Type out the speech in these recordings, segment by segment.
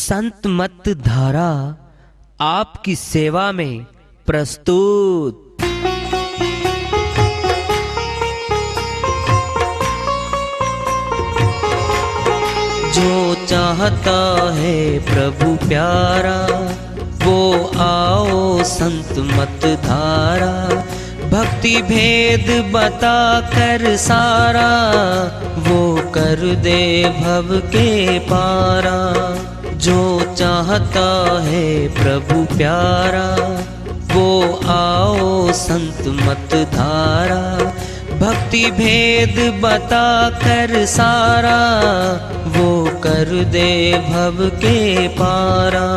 संत मत धारा आपकी सेवा में प्रस्तुत। जो चाहता है प्रभु प्यारा वो आओ संत मत धारा। भक्ति भेद बता कर सारा वो कर दे भव के पारा। जो चाहता है प्रभु प्यारा वो आओ संत मत धारा। भक्ति भेद बता कर सारा वो कर दे भव के पारा।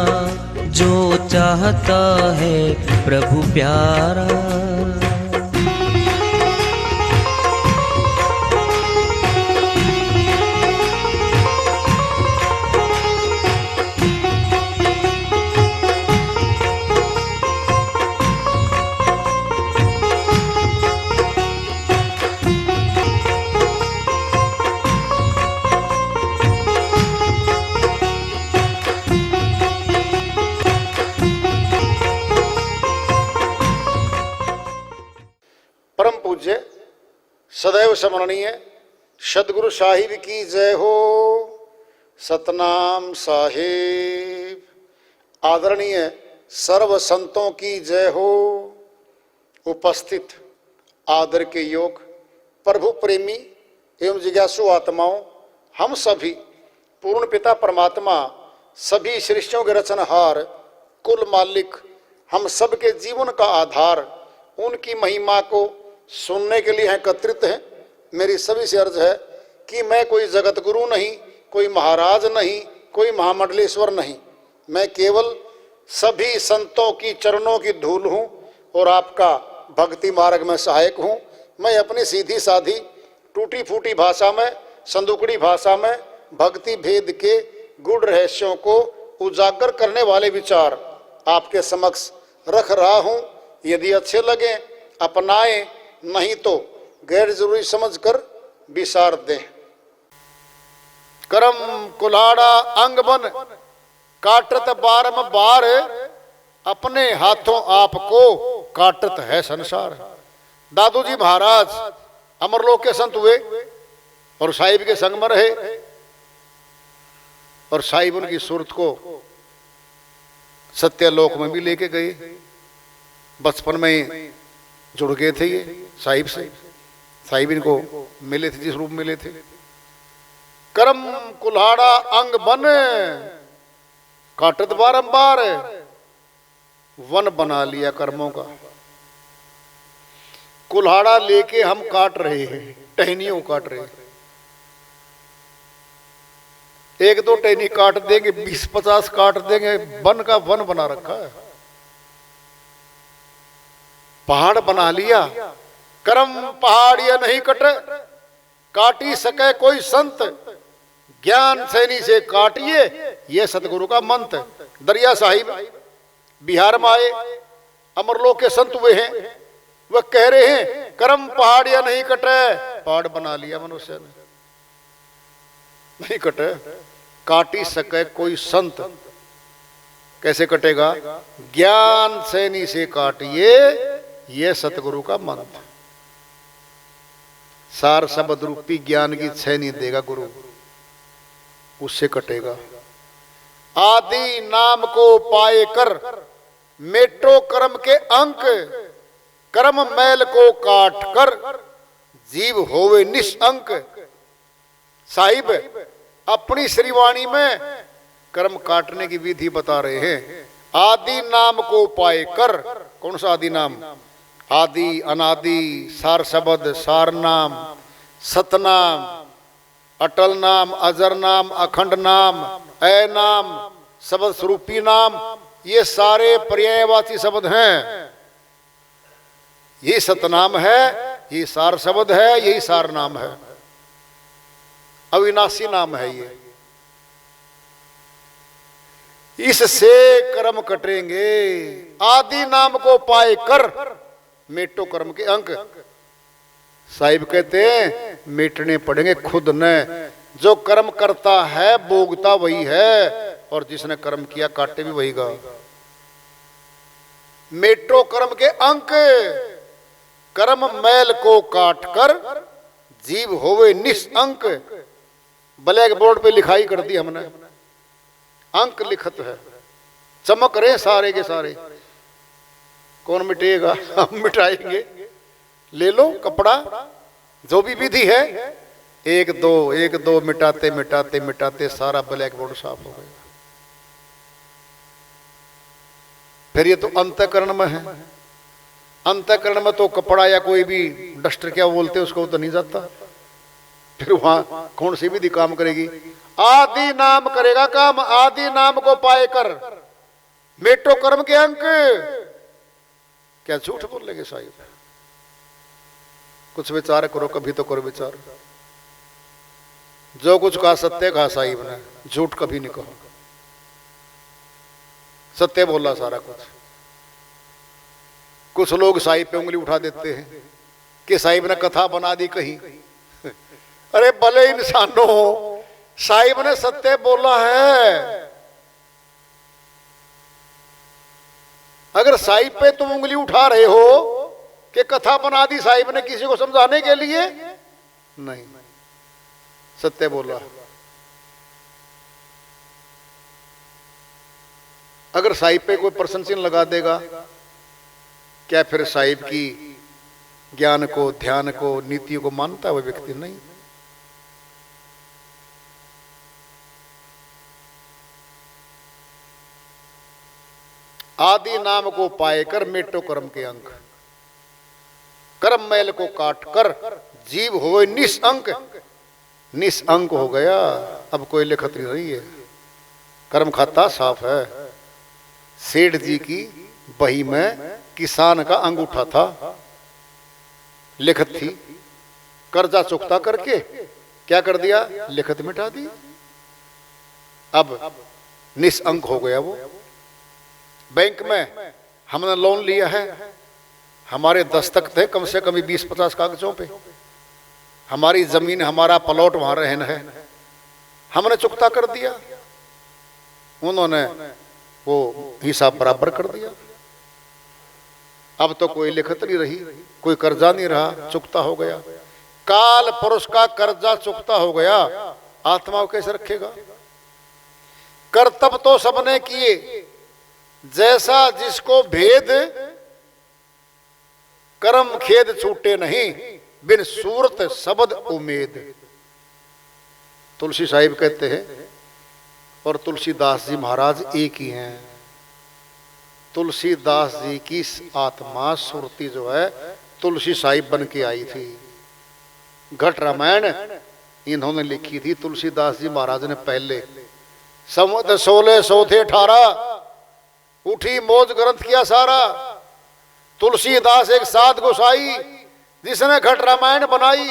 जो चाहता है प्रभु प्यारा। परम पूज्य सदैव स्मरणीय सदगुरु साहिब की जय हो। सतनाम साहिब। आदरणीय सर्व संतों की जय हो। उपस्थित आदर के योग प्रभु प्रेमी एवं जिज्ञासु आत्माओं, हम सभी पूर्ण पिता परमात्मा सभी सृष्टियों के रचनहार कुल मालिक हम सबके जीवन का आधार उनकी महिमा को सुनने के लिए एकत्रित हैं। मेरी सभी से अर्ज है कि मैं कोई जगत गुरु नहीं, कोई महाराज नहीं, कोई महामंडलेश्वर नहीं। मैं केवल सभी संतों की चरणों की धूल हूँ और आपका भक्ति मार्ग में सहायक हूँ। मैं अपनी सीधी साधी टूटी फूटी भाषा में, संदुकड़ी भाषा में भक्ति भेद के गूढ़ रहस्यों को उजागर करने वाले विचार आपके समक्ष रख रहा हूँ। यदि अच्छे लगे अपनाएं, नहीं तो गैर जरूरी समझकर विसार दें। करम कुल्हाड़ा अंग बन काटत बारंबार, अपने हाथों आपको काटत है संसार। दादू जी महाराज अमरलोक के संत हुए और साहिब के संग में रहे और साहिब उनकी सूरत को सत्यलोक में भी लेके गए। बचपन में जुड़ गए थे ये साहिब से। साहिब इनको मिले थे जिस रूप में मिले थे। करम कुल्हाड़ा अंग बन काटत बारंबार, वन बना लिया कर्मों का। कुल्हाड़ा लेके हम काट रहे हैं, टहनियों काट रहे हैं। एक दो टहनी काट देंगे, 20-50 काट देंगे, वन का वन बना रखा है। पहाड़ बना लिया। करम पहाड़िया नहीं कटे, काटी सके कोई संत। ज्ञान सैनी से काटिए, ये सतगुरु का मंत्र। दरिया साहिब बिहार में आए, अमरलोक के संत हुए हैं। वह कह रहे हैं करम पहाड़िया नहीं कटे। पहाड़ बना लिया मनुष्य ने, नहीं कटे। काटी सके कोई संत, कैसे कटेगा? ज्ञान सैनी से काटिए, यह सतगुरु का मंत्र। सार शब्द रूपी ज्ञान की छैनी देगा गुरु, उससे कटेगा। आदि नाम को पाए कर मेटो कर्म के अंक। कर्म मैल को काट कर जीव होवे निष्अंक। साहिब अपनी श्रीवाणी में कर्म काटने की विधि बता रहे हैं। आदि नाम को पाए कर, कौन सा आदि नाम? आदि अनादि सार शब्द, सार नाम, सतनाम, अटल नाम, अजर नाम, अखंड नाम, ऐ नाम, शब्द स्वरूपी नाम, ये सारे पर्यायवाची शब्द हैं। ये सतनाम है, ये सार शब्द है, यही सार नाम है। अविनाशी नाम है ये। इससे कर्म कटेंगे। आदि नाम को पाए कर मेटो कर्म के अंक। साहिब कहते हैं मिटने पड़ेंगे खुद ने। जो कर्म करता है भोगता वही है। और जिसने कर्म किया काटे भी वही गा। मेट्रो कर्म के अंक, कर्म मैल को काट कर जीव होवे निष्अंक। ब्लैक बोर्ड पे लिखाई कर दी हमने, अंक लिखत है, चमक रहे सारे के सारे। कौन मिटेगा? हम मिटाएंगे। ले लो कपड़ा, जो भी विधि है, एक दो मिटाते मिटाते मिटाते सारा ब्लैक बोर्ड साफ हो गया। फिर ये तो अंतःकरण में है। अंतःकरण में तो कपड़ा या कोई भी डस्टर क्या बोलते हैं उसको तो नहीं जाता। फिर वहां कौन सी विधि काम करेगी? आदि नाम करेगा काम, आदि नाम को पाए कर मेट्रो कर्म के अंक। क्या झूठ बोलेंगे साहिब? कुछ विचार करो, कभी तो करो विचार। जो कुछ कहा सत्य कहा साहिब ने, झूठ कभी नहीं कहा, सत्य बोला सारा कुछ। कुछ लोग साहिब पे उंगली उठा देते हैं कि साहिब ने कथा बना दी कहीं। अरे भले इंसानों, साहिब ने सत्य बोला है। अगर साहिब पे तुम उंगली उठा रहे हो कि कथा बना दी साहिब ने किसी को समझाने के लिए, नहीं, सत्य बोला। अगर साहिब पे कोई प्रश्न चिन्ह लगा देगा, क्या फिर साहिब की ज्ञान को, ध्यान को, नीतियों को मानता है वह व्यक्ति? नहीं। आदि नाम को पाए कर मेटो कर्म के अंक, कर्म मैल को काट कर जीव हो निष्अंक। निष्अंक हो गया, अब कोई लिखत नहीं रही है, कर्म खाता साफ है। सेठ जी की बही में किसान का अंगूठा था, लिखत थी, कर्जा चुकता करके क्या कर दिया? लिखत मिटा दी। अब निष्अंक हो गया वो। बैंक में हमने लोन लिया है, हमारे दस्तखत थे कम से कम 20-50 कागजों पे, हमारी जमीन, हमारा प्लॉट वहां रहन है, हमने चुकता कर दिया, उन्होंने वो हिसाब बराबर कर दिया। अब तो कोई लिखत नहीं रही, कोई कर्जा नहीं रहा, चुकता हो गया। काल पुरुष का कर्जा चुकता हो गया, आत्मा को कैसे रखेगा? कर्तव्य तो सबने किए, जैसा जिसको भेद, कर्म खेद छूटे नहीं, बिन सूरत शब्द उम्मीद। तुलसी साहिब कहते हैं, और तुलसीदास जी महाराज एक ही हैं। तुलसीदास जी की आत्मा सुरती जो है तुलसी साहिब बन के आई थी। घट रामायण इन्होंने लिखी थी तुलसीदास जी महाराज ने पहले। संवत 1618 उठी मौज ग्रंथ किया सारा। तुलसीदास एक साध गोसाई जिसने घट रामायण बनाई।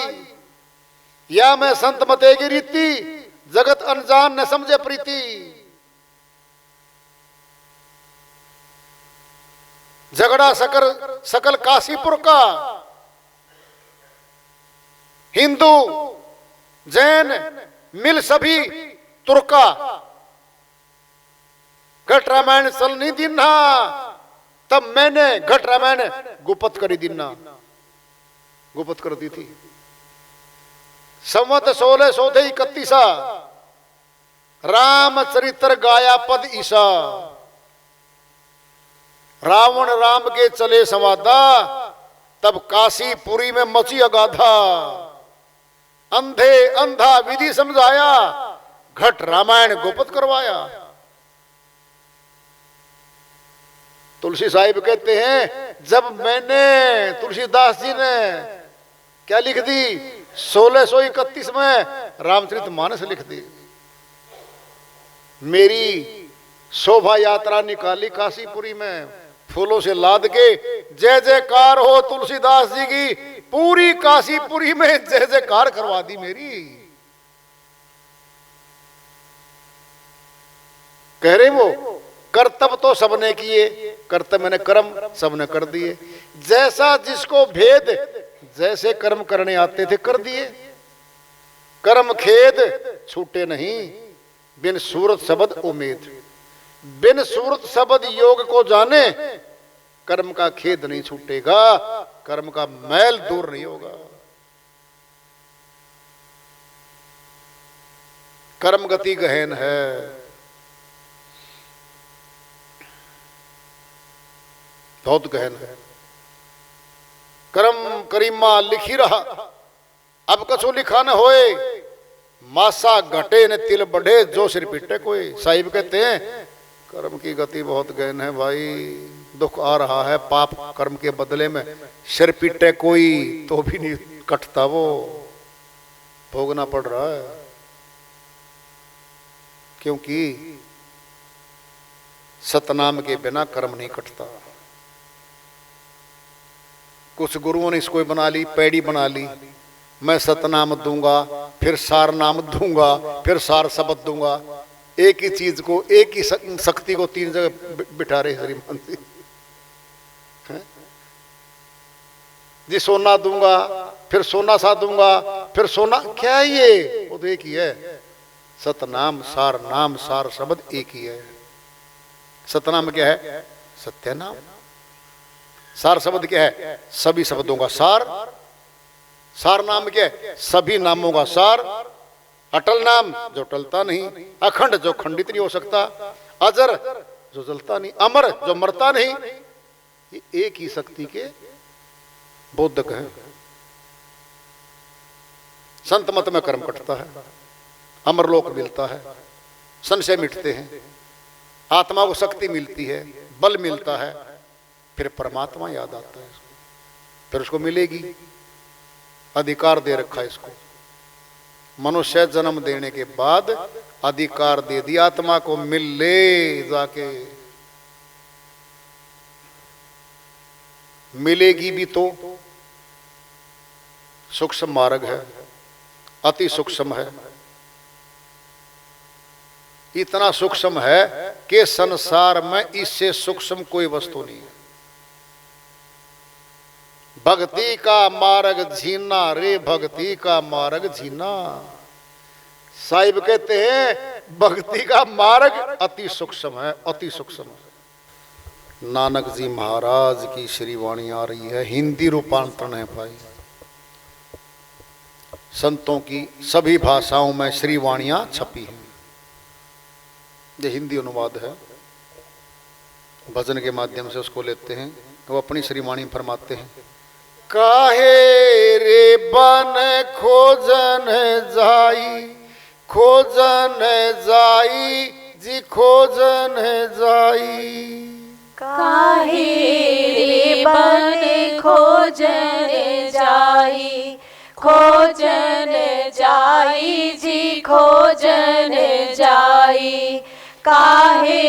या मैं संत मते की रीति, जगत अनजान न समझे प्रीति। झगड़ा सकल काशीपुर का, हिंदू जैन मिल सभी तुर्का। घट रामायण चलनी दिना, तब मैंने घट रामायण गुपत करी दिना, गुपत कर दी थी। संवत 1631 राम चरित्र गाया पद ईसा। रावण राम के चले संवादा, तब काशीपुरी में मची अगाधा। अंधे अंधा विधि समझाया, घट रामायण गुपत करवाया। तुलसी साहिब कहते हैं, जब मैंने, तुलसीदास जी ने क्या लिख दी? 1631 में रामचरितमानस लिख दी। मेरी शोभा यात्रा निकाली काशीपुरी में, फूलों से लाद के। जय जयकार हो तुलसीदास जी की, पूरी काशीपुरी में जय जयकार करवा दी मेरी। कह रहे वो, कर्तव्य तो सबने किए, कर्तव्य मैंने कर्म सबने कर दिए। जैसा जिसको भेद, जैसे कर्म करने आते थे कर दिए। कर्म खेद छूटे नहीं, बिन सूरत शब्द उम्मीद, बिन सूरत शब्द योग को जाने, कर्म का खेद नहीं छूटेगा, कर्म का मैल दूर नहीं होगा। कर्म गति गहन है, बहुत गहन है। कर्म करीमा लिखी रहा, अब कछु लिखा न होए, मासा घटे न तिल बढ़े, जो सिर पिटे कोई। साहिब कहते हैं कर्म की गति बहुत गहन है भाई, दुख आ रहा है पाप कर्म के बदले में, सिर पिटे कोई तो भी नहीं कटता, वो भोगना पड़ रहा है। क्योंकि सतनाम के बिना कर्म नहीं कटता। कुछ गुरुओं ने इसको बना ली, पैड़ी बना ली, मैं सतनाम दूंगा, फिर सार नाम दूंगा, फिर सार शब्द दूंगा। एक ही चीज को, एक ही शक्ति को तीन जगह बिठा रहे श्रीमान जी। जी सोना दूंगा, फिर सोना सा दूंगा, फिर सोना, क्या है ये? वो तो एक ही है, सतनाम सार नाम सार शब्द एक ही है। सतनाम क्या है? सत्य नाम। सार शब्द क्या है? सभी शब्दों का सार। सार नाम क्या है? सभी नामों का सार। अटल नाम जो टलता नहीं, अखंड जो खंडित नहीं हो सकता, अजर जो जलता नहीं, अमर जो मरता नहीं। ये एक ही शक्ति के बोधक है। संत मत में कर्म कटता है, अमरलोक मिलता है, संशय मिटते हैं, आत्मा को शक्ति मिलती है, बल मिलता है, फिर परमात्मा याद आता है, फिर उसको मिलेगी। अधिकार दे रखा है इसको, मनुष्य जन्म देने के बाद अधिकार दे दिया आत्मा को, मिल ले जाके। मिलेगी भी तो सूक्ष्म मार्ग है, अति सूक्ष्म है, इतना सूक्ष्म है कि संसार में इससे सूक्ष्म कोई वस्तु नहीं है। भक्ति का मार्ग जीना रे, भक्ति का मार्ग जीना। साहिब कहते हैं भक्ति का मार्ग अति सूक्ष्म है, अति सूक्ष्म है। नानक जी महाराज की श्री वाणी आ रही है, हिंदी रूपांतरण है भाई। संतों की सभी भाषाओं में श्री वाणियां छपी हैं, ये हिंदी अनुवाद है। भजन के माध्यम से उसको लेते हैं, वो अपनी श्रीवाणी फरमाते हैं। काहे रे बन खोजन जाई, खोजन जाई जी खोजन जाई। काहे रे बन खोजन जाई, खोजन जाई जी खोजन जाई। काहे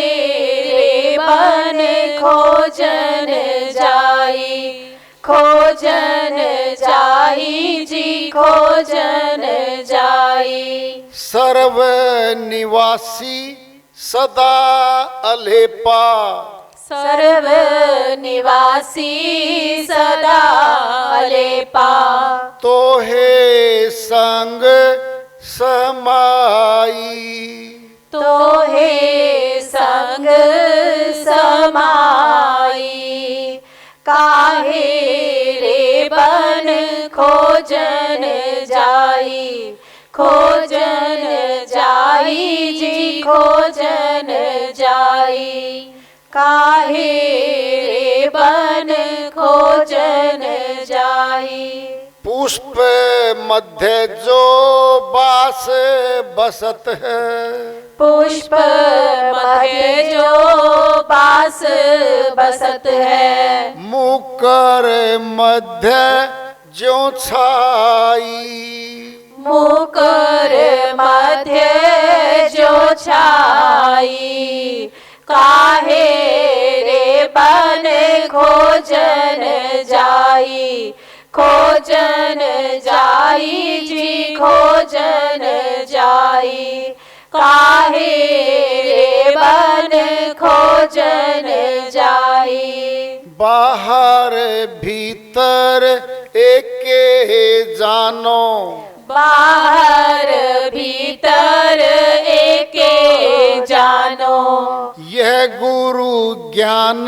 रे बन खोजन जाई, खोजन जाई जी खोजन जाई। सर्व निवासी सदा अलेपा, सर्व निवासी सदा अलेपा। तो हे संग समाई, तो हे संग समाई। काहे रे बन खोजन जाई, खोजन जाई जी खोजन जाई। काहे रे बन खोजन जाई। पुष्प मध्य जो बास बसत है, पुष्प मध्य जो बास बसत है। मुकर मध्य जो छाई, मुकर मध्य जो छाई। काहे रे बन खोजन जाई, खोजन जाई जी खोजन जाई। काहे रे बन खोजन जाई। बाहर भीतर एके जानो, बाहर भीतर एके गुरु ज्ञान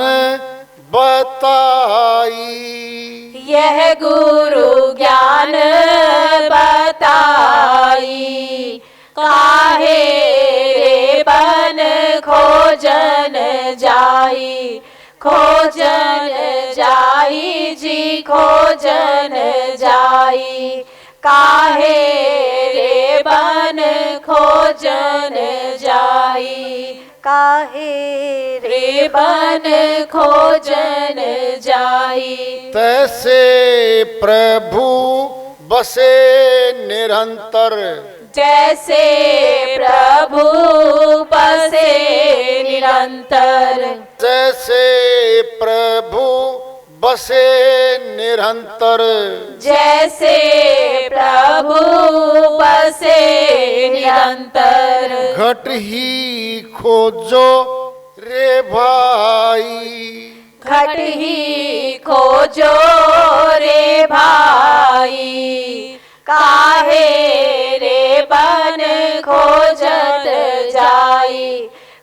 बताई, यह गुरु ज्ञान बताई। काहे रे बन खोजन जाई, खोजन जाई जी खोजन जाई। काहे रे बन खोजन जाई, काहे रे बन खोजन जाई। तैसे प्रभु बसे निरंतर, जैसे प्रभु बसे निरंतर, जैसे प्रभु बसे निरंतर, जैसे प्रभु बसे निरंतर। घट ही खोजो रे भाई, घट ही खोजो रे भाई। काहे रे बन खोजन जाई,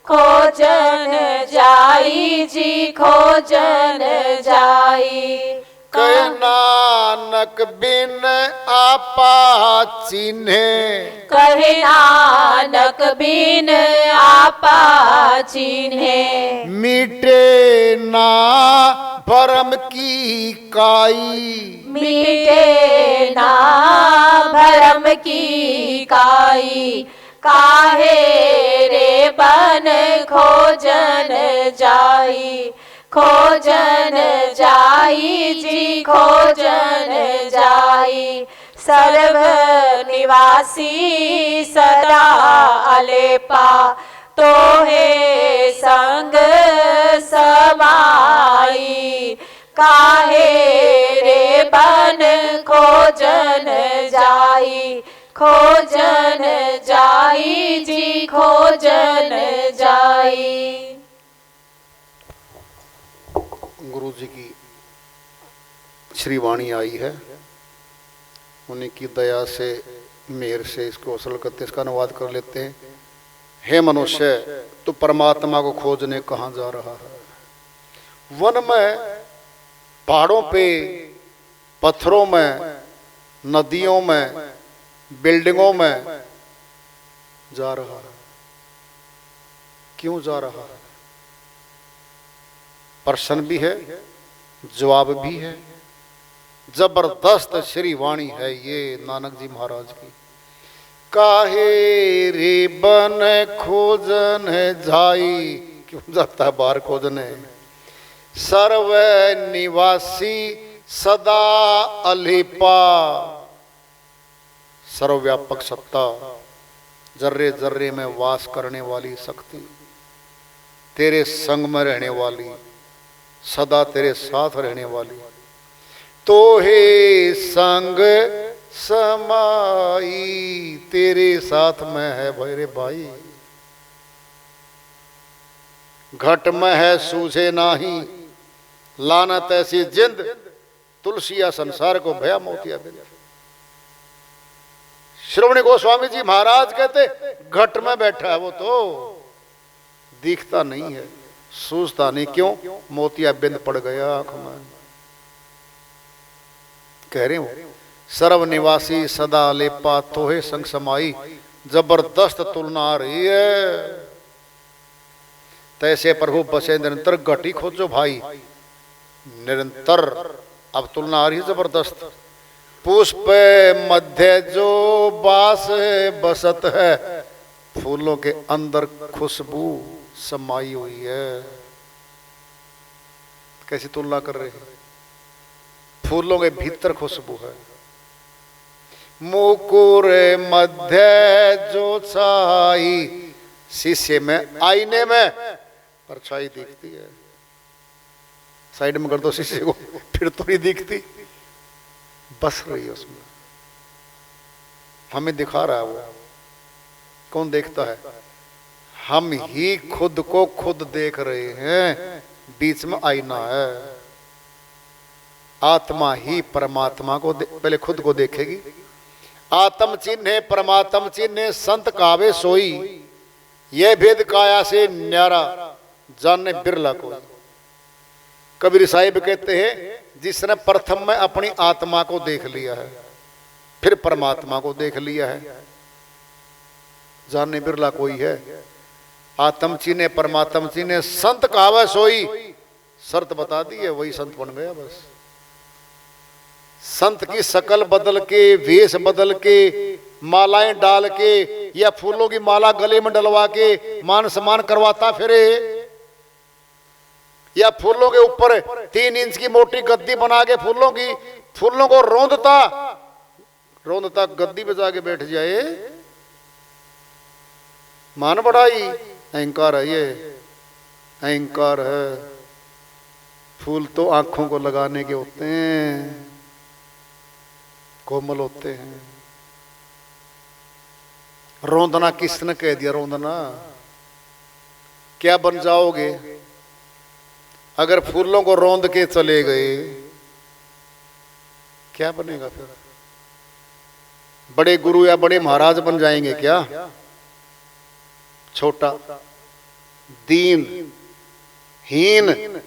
खोजन जाई जी खोजन जाई। कह नानक बिन आपा चिन्हे, कहे नानक बिन आपा चिन्हे। मिटे ना भरम की काई, मिटे ना भरम की काई। काहे रे बन खोजन जाई, खोजन जाई जी खोजन जाई। सर्व निवासी सदा अलेपा, तोहे संग समाई। काहे रे बन खोजन जाई, खोजन जाई जी खोजन जाई। गुरु जी की श्री वाणी आई है, उन्हीं की दया से मेहर से इसको असल करते, इसका अनुवाद कर लेते हैं। हे मनुष्य, तू परमात्मा को खोजने कहाँ जा रहा है? वन में, पहाड़ों पे, पत्थरों में, नदियों में, बिल्डिंगों में जा रहा है। क्यों जा रहा है? प्रश्न भी है, जवाब भी है। जबरदस्त श्री वाणी है ये नानक जी महाराज की। काहे रे बन खोजन जाई, क्यों जाता है बाहर खोजने? सर्व निवासी सदा अलिपा, सर्वव्यापक सत्ता, जर्रे जर्रे में वास करने वाली शक्ति, तेरे संग में रहने वाली, सदा तेरे साथ रहने वाली, तो हे संग समाई, तेरे साथ में है भैरे भाई। घट में है सूझे नाही, लानत ऐसी जिंद, तुलसिया संसार को भया मोतिया बिंद। श्रवण गोस्वामी जी महाराज कहते घट में बैठा है वो, तो दिखता नहीं है, सूझता नहीं। क्यों? मोतिया बिंद पड़ गया आंख में। कह रहे हो सर्व निवासी सदा लेपा, तोहे संग समाई। जबरदस्त तुलना आ रही है। तैसे प्रभु बसे निरंतर, घटी खोजो भाई निरंतर। अब तुलना आ रही है जबरदस्त। पुष्प मध्य जो बास बसत है, फूलों के अंदर खुशबू समाई हुई है। कैसी तुलना कर रहे हैं? फूलों के भीतर खुशबू है। मुकुर मध्य जो छाई, शीशे में, आईने में परछाई दिखती है। साइड में कर दो शीशे को, फिर तो नहीं दिखती, बस रही है उसमें। हमें दिखा रहा है वो। कौन देखता है? हम ही खुद को खुद देख रहे हैं। बीच में आईना है। आत्मा ही परमात्मा को पहले खुद को देखेगी। आत्म चिन्ह परमात्म चिन्ह, संत कावे सोई, यह भेद काया से न्यारा। जाने बिरला कोई। कबीर साहिब कहते हैं जिसने प्रथम में अपनी आत्मा को देख लिया है, फिर परमात्मा को देख लिया है, जाने बिरला कोई है। आत्म चीने परमात्म चीने संत कहावत सोई, शर्त बता दी है वही संत बन गया बस। संत की शकल बदल के, वेश बदल के, मालाएं डाल के या फूलों की माला गले में डलवा के मान सम्मान करवाता फिरे, या फूलों के ऊपर 3 इंच की मोटी गद्दी बना के फूलों को रोंदता गद्दी पे जाके बैठ जाए, मान बढ़ाई, अहंकार है ये, अहंकार है। फूल तो आंखों को लगाने के होते हैं, कोमल होते हैं। रोंदना किसने कह दिया? रोंदना क्या बन जाओगे अगर फूलों को रोंद के चले गए? क्या बनेगा फिर? बड़े गुरु या बड़े महाराज बन जाएंगे क्या? छोटा दीन हीन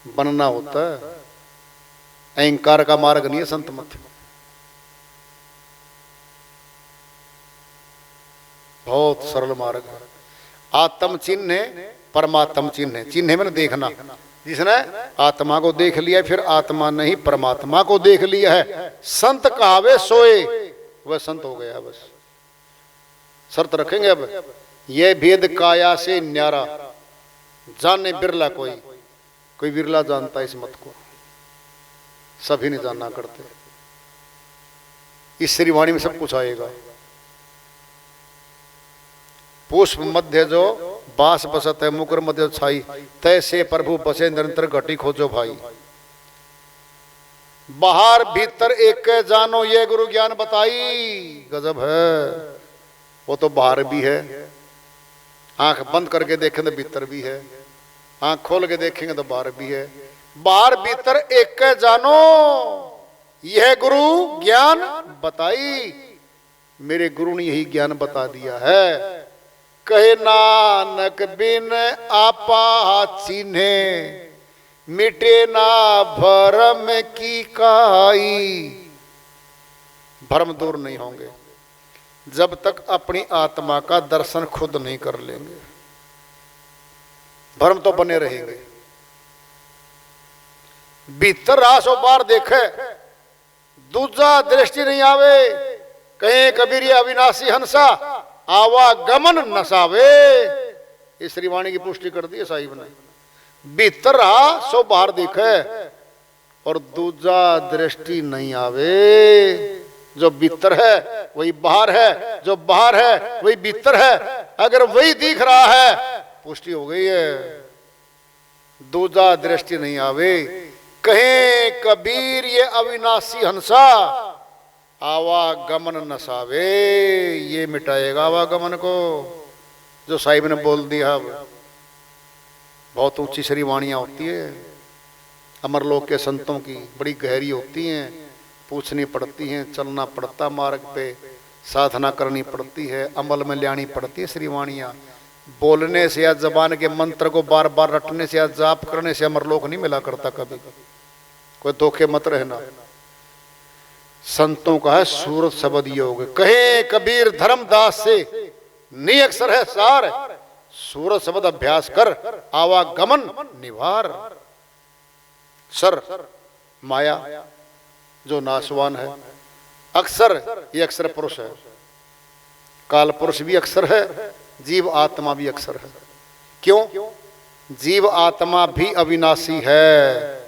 बनना होता है। अहंकार का मार्ग नहीं है संत मत। बहुत सरल मार्ग है। आत्म चिन्ह है, परमात्म चिन्ह है। चिन्ह मैंने देखना, जिसने आत्मा को देख लिया फिर आत्मा नहीं परमात्मा को देख लिया है। संत कहावे सोए, वह संत हो गया बस। शर्त रखेंगे अब, यह भेद काया से न्यारा, जाने बिरला कोई बिरला जानता इस मत को, सभी नहीं जानना करते। इस श्रीवाणी में सब कुछ आएगा। पुष्प मध्य जो बास बसत है, मुकर मध्य छाई, तैसे प्रभु बसे निरंतर घटी खोजो भाई। बाहर भीतर एक जानो ये गुरु ज्ञान बताई। गजब है, वो तो बाहर भी है, आंख बंद करके देखें तो भीतर भी है, आंख खोल के देखेंगे तो बाहर भी है। बाहर भीतर एक जानो यह गुरु ज्ञान बताई। मेरे गुरु ने यही ज्ञान बता दिया है। कहे नानक बिन आपा चिन्हे, मिटे ना भरम की काई। भ्रम दूर नहीं होंगे जब तक अपनी आत्मा का दर्शन खुद नहीं कर लेंगे। भ्रम तो बने रहेंगे। भीतर रासो बार देखे, दूजा दृष्टि नहीं आवे। कहे कबीर ये अविनाशी हंसा, आवागमन नसावे। इस श्रीवाणी की पुष्टि कर दी है साहिब ने। भीतर रहा सो बाहर दिखे, और दूजा दृष्टि नहीं आवे। जो भीतर है वही बाहर है, जो बाहर है वही भीतर है। अगर वही दिख रहा है पुष्टि हो गई है। दूजा दृष्टि नहीं आवे। कहे कबीर ये अविनाशी हंसा, आवागमन नसावे। ये मिटाएगा आवागमन को, जो साहिब ने बोल दिया। बहुत ऊंची श्रीवाणियां होती है अमरलोक के संतों की, बड़ी गहरी होती हैं, पूछनी पड़ती हैं, चलना पड़ता मार्ग पे, साधना करनी पड़ती है, अमल में लानी पड़ती है श्रीवाणियां। बोलने से या जबान के मंत्र को बार बार रटने से या जाप करने से अमरलोक नहीं मिला करता कभी। कोई धोखे मत रहना। संतों का है सूरत शब्द योग। कहे कबीर धर्मदास से निअक्षर है सार, सूरत शब्द अभ्यास कर आवागमन निवार। सर माया जो नाशवान है, अक्षर ये अक्षर पुरुष है। काल पुरुष भी अक्षर है, जीव आत्मा भी अक्षर है। क्यों? जीव आत्मा भी अविनाशी है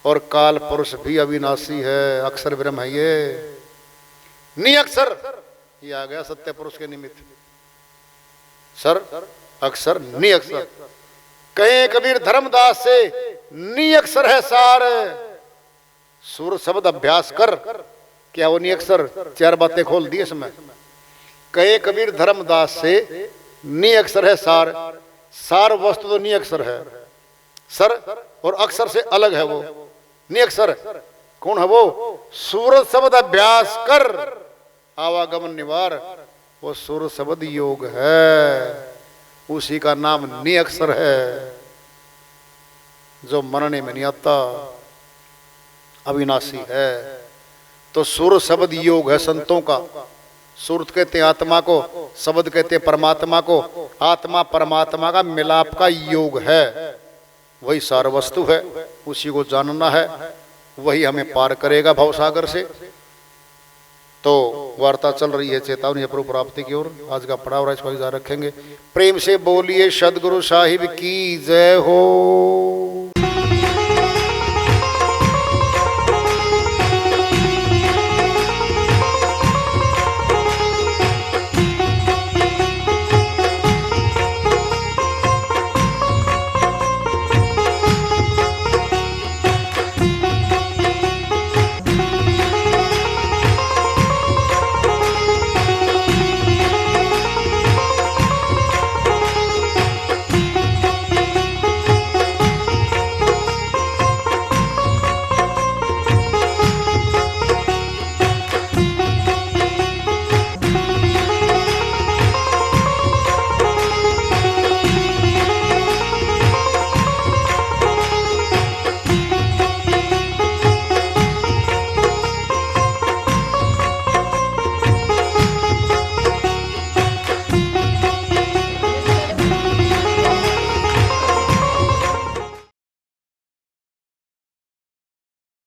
और काल पुरुष भी अविनाशी है। अक्षर ब्रह्म है ये। निअक्षर ये आ गया सत्य पुरुष के निमित्त। सर अक्षर निअक्षर। कहे कबीर धर्मदास से निअक्षर है सार, सूर शब्द अभ्यास कर। क्या वो निअक्षर? 4 बातें खोल दी इसमें। कहे कबीर धर्मदास से निअक्षर है सार, सार वस्तु तो निअक्षर है। सर और अक्षर से अलग है वो निअक्षर। कौन है वो? सूरत शब्द अभ्यास कर आवागमन निवार। वो सूरत शब्द योग है। उसी का नाम निअक्षर है, जो मरने में नहीं आता, अविनाशी है। तो सुर शब्द योग है संतों का। सुरत कहते हैं आत्मा को, शब्द कहते हैं परमात्मा को। आत्मा परमात्मा का मिलाप का योग है, वही सार वस्तु है, उसी को जानना है, वही हमें पार करेगा भवसागर से। तो वार्ता चल रही है चेतावनी अप्रू प्राप्ति की ओर। आज का पड़ाव इसको जारी रखेंगे। प्रेम से बोलिए सदगुरु साहिब की जय हो।